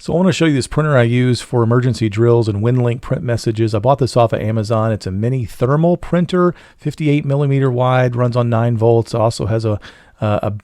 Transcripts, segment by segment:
So I want to show you this printer I use for emergency drills and Winlink print messages. I bought this off of Amazon. It's a mini thermal printer, 58 millimeter wide, runs on 9 volts. It also has a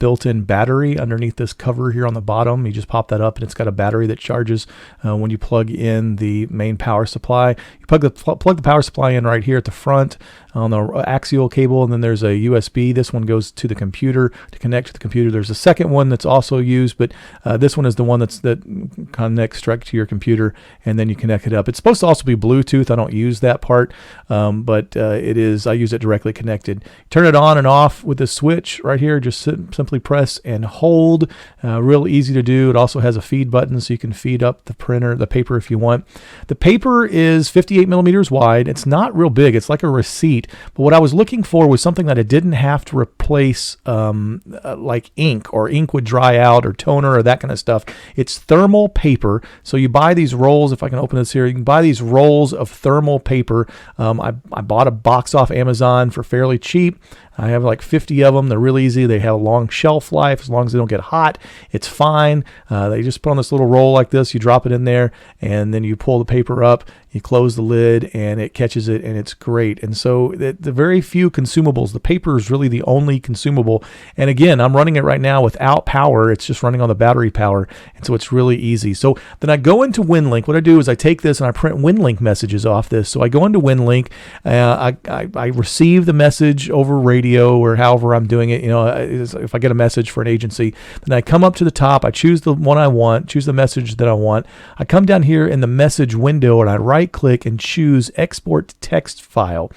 built-in battery underneath this cover here on the bottom. You just pop that up and it's got a battery that charges when you plug in the main power supply. You plug the power supply in right here at the front on the axial cable, and then there's a USB. This one goes to the computer to connect to the computer. There's a second one that's also used, but this one is the one that connects direct to your computer, and then you connect it up. It's supposed to also be Bluetooth. I don't use that part, but it is. I use it directly connected. Turn it on and off with this switch right here. Just simply press and hold. Real easy to do. It also has a feed button, so you can feed up the paper if you want. The paper is 58 millimeters wide. It's not real big. It's like a receipt. But what I was looking for was something that I didn't have to replace like ink, or ink would dry out, or toner, or that kind of stuff. It's thermal paper. So you buy these rolls. If I can open this here, you can buy these rolls of thermal paper. I bought a box off Amazon for fairly cheap. I have like 50 of them. They're real easy. They have a long shelf life. As long as they don't get hot, it's fine. They just put on this little roll like this. You drop it in there, and then you pull the paper up. You close the lid, and it catches it, and it's great. And so the very few consumables, the paper is really the only consumable. And again, I'm running it right now without power. It's just running on the battery power, and so it's really easy. So then I go into Winlink. What I do is I take this and I print Winlink messages off this. So I go into Winlink. I receive the message over radio, or however I'm doing it. You know, if I get a message for an agency, then I come up to the top, I choose the one I want, choose the message that I want. I come down here in the message window and I right click and choose export text file,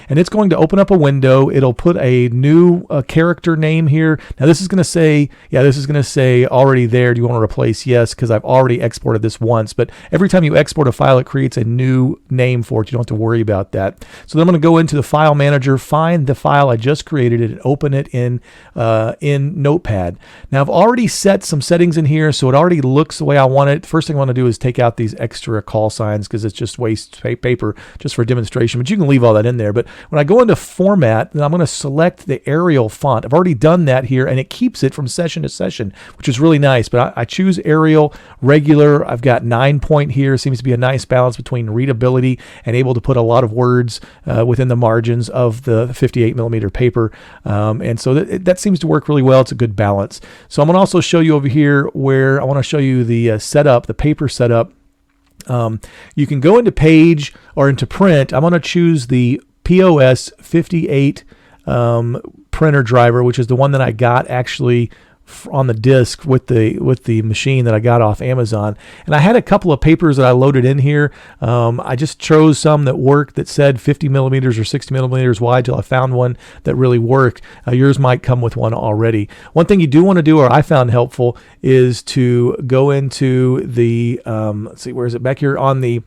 and it's going to open up a window. It'll put a new character name here. Now this is going to say, this is going to say already there. Do you want to replace? Yes, because I've already exported this once, but every time you export a file, it creates a new name for it. You don't have to worry about that. So then I'm going to go into the file manager, find the file I just created it, and open it in Notepad. Now I've already set some settings in here, so it already looks the way I want it. First thing I want to do is take out these extra call signs, because it's just waste paper just for demonstration, but you can leave all that in there. But when I go into format, then I'm going to select the Arial font. I've already done that here, and it keeps it from session to session, which is really nice. But I choose Arial regular. I've got 9-point here. Seems to be a nice balance between readability and able to put a lot of words within the margins of the 58 millimeter paper. And so that seems to work really well. It's a good balance. So I'm going to also show you over here where I want to show you the setup, the paper setup. You can go into page or into print. I'm going to choose the POS 58 printer driver, which is the one that I got actually on the disc with the machine that I got off Amazon. And I had a couple of papers that I loaded in here. I just chose some that worked, that said 50 millimeters or 60 millimeters wide, till I found one that really worked. Yours might come with one already. One thing you do want to do, or I found helpful, is to go into the let's see, where is it? Back here on the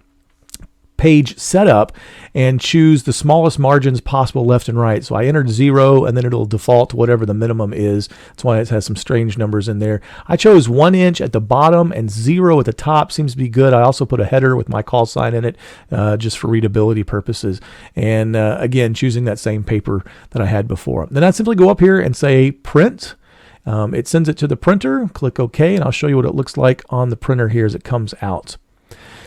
page setup, and choose the smallest margins possible left and right. So I entered 0, and then it'll default to whatever the minimum is. That's why it has some strange numbers in there. I chose 1 inch at the bottom and 0 at the top. Seems to be good. I also put a header with my call sign in it, just for readability purposes. And again, choosing that same paper that I had before. Then I simply go up here and say print. It sends it to the printer. Click OK, and I'll show you what it looks like on the printer here as it comes out.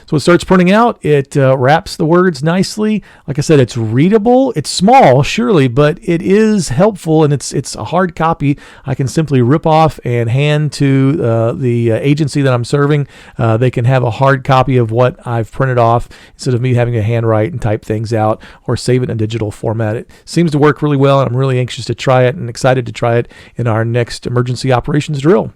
So it starts printing out. It wraps the words nicely. Like I said, it's readable. It's small, surely, but it is helpful, and it's a hard copy. I can simply rip off and hand to the agency that I'm serving. They can have a hard copy of what I've printed off, instead of me having to handwrite and type things out or save it in a digital format. It seems to work really well, and I'm really anxious to try it and excited to try it in our next emergency operations drill.